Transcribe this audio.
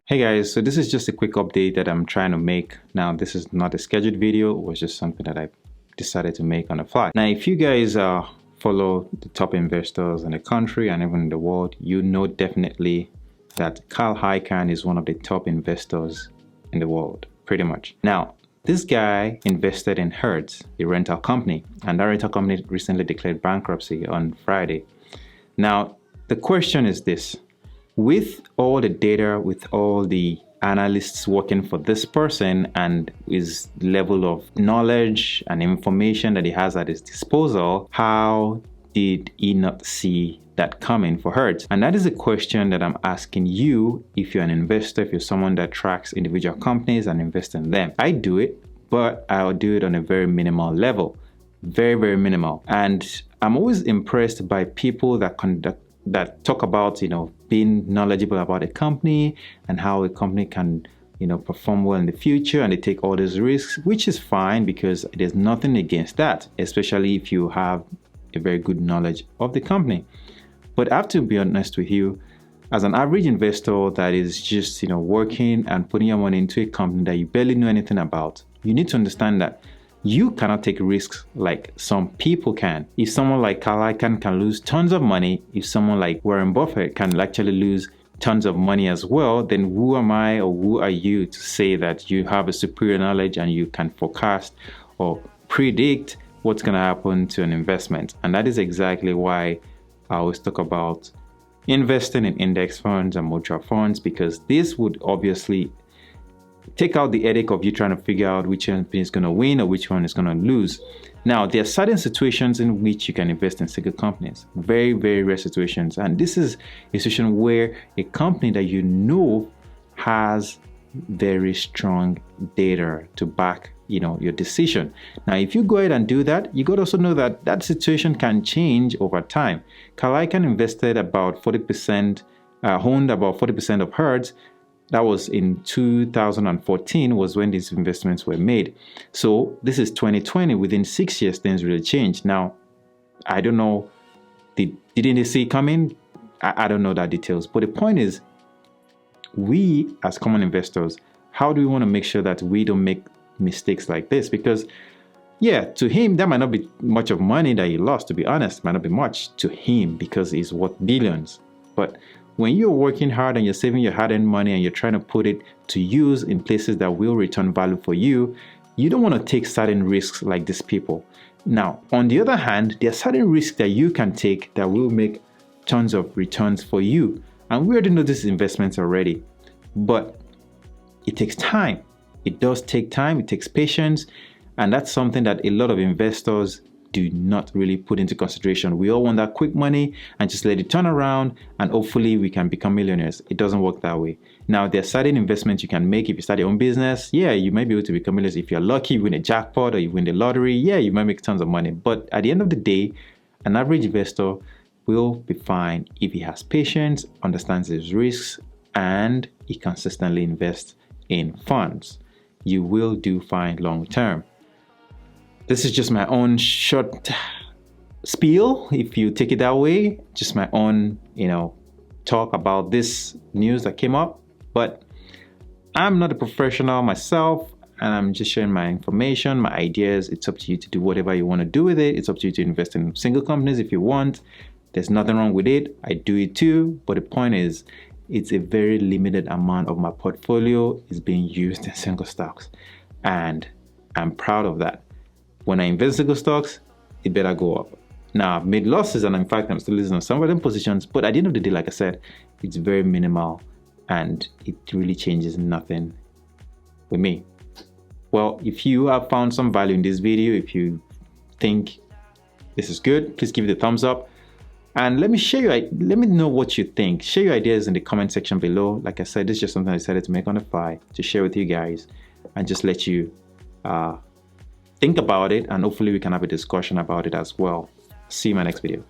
Hey guys, so this is just a quick update that I'm trying to make. Now, this is not a scheduled video, it was just something that I decided to make on the fly. Now, if you guys follow the top investors in the country and even in the world, you know definitely that Carl Icahn is one of the top investors in the world, pretty much. Now, this guy invested in Hertz, a rental company, and that rental company recently declared bankruptcy on Friday. Now, the question is this. With all the data, with all the analysts working for this person and his level of knowledge and information that he has at his disposal, how did he not see that coming for Hertz? And that is a question that I'm asking you if you're an investor, if you're someone that tracks individual companies and invests in them. I do it, but I'll do it on a very minimal level. Very, very minimal. And I'm always impressed by people that talk about, being knowledgeable about a company and how a company can, perform well in the future, and they take all those risks, which is fine because there's nothing against that, especially if you have a very good knowledge of the company. But I have to be honest with you, as an average investor that is just, working and putting your money into a company that you barely know anything about, you need to understand that you cannot take risks like some people can. If someone like Carl Icahn can lose tons of money, if someone like Warren Buffett can actually lose tons of money as well, then who am I or who are you to say that you have a superior knowledge and you can forecast or predict what's going to happen to an investment? And that is exactly why I always talk about investing in index funds and mutual funds, because this would obviously take out the headache of you trying to figure out which company is going to win or which one is going to lose. Now, there are certain situations in which you can invest in single companies. Very, very rare situations. And this is a situation where a company that you know has very strong data to back your decision. Now, if you go ahead and do that, you got to also know that that situation can change over time. Carl Icahn invested about 40%, owned about 40% of Hertz. That was in 2014 was when these investments were made. So this is 2020. Within 6 years, things really changed. Now, I don't know, didn't they see it coming? I don't know that details. But the point is, we as common investors, how do we want to make sure that we don't make mistakes like this? Because yeah, to him, that might not be much of money that he lost, to be honest. It might not be much to him because he's worth billions. But when you're working hard and you're saving your hard-earned money and you're trying to put it to use in places that will return value for you, you don't want to take certain risks like these people. Now, on the other hand, there are certain risks that you can take that will make tons of returns for you. And we already know these investments already, but it takes time. It does take time. It takes patience. And that's something that a lot of investors do not really put into consideration. We all want that quick money and just let it turn around and hopefully we can become millionaires. It doesn't work that way. Now, there are certain investments you can make if you start your own business. Yeah, you might be able to become millionaires. If you're lucky, you win a jackpot or you win the lottery. Yeah, you might make tons of money. But at the end of the day, an average investor will be fine if he has patience, understands his risks, and he consistently invests in funds. You will do fine long term. This is just my own short spiel, if you take it that way. Just my own, talk about this news that came up. But I'm not a professional myself, and I'm just sharing my information, my ideas. It's up to you to do whatever you want to do with it. It's up to you to invest in single companies if you want. There's nothing wrong with it. I do it too. But the point is, it's a very limited amount of my portfolio is being used in single stocks. And I'm proud of that. When I invest in single stocks, it better go up. Now, I've made losses, and in fact, I'm still losing on some of them positions. But at the end of the day, like I said, it's very minimal, and it really changes nothing with me. Well, if you have found some value in this video, if you think this is good, please give it a thumbs up. And let me know what you think. Share your ideas in the comment section below. Like I said, this is just something I decided to make on the fly to share with you guys and just let you think about it, and hopefully we can have a discussion about it as well. See you in my next video.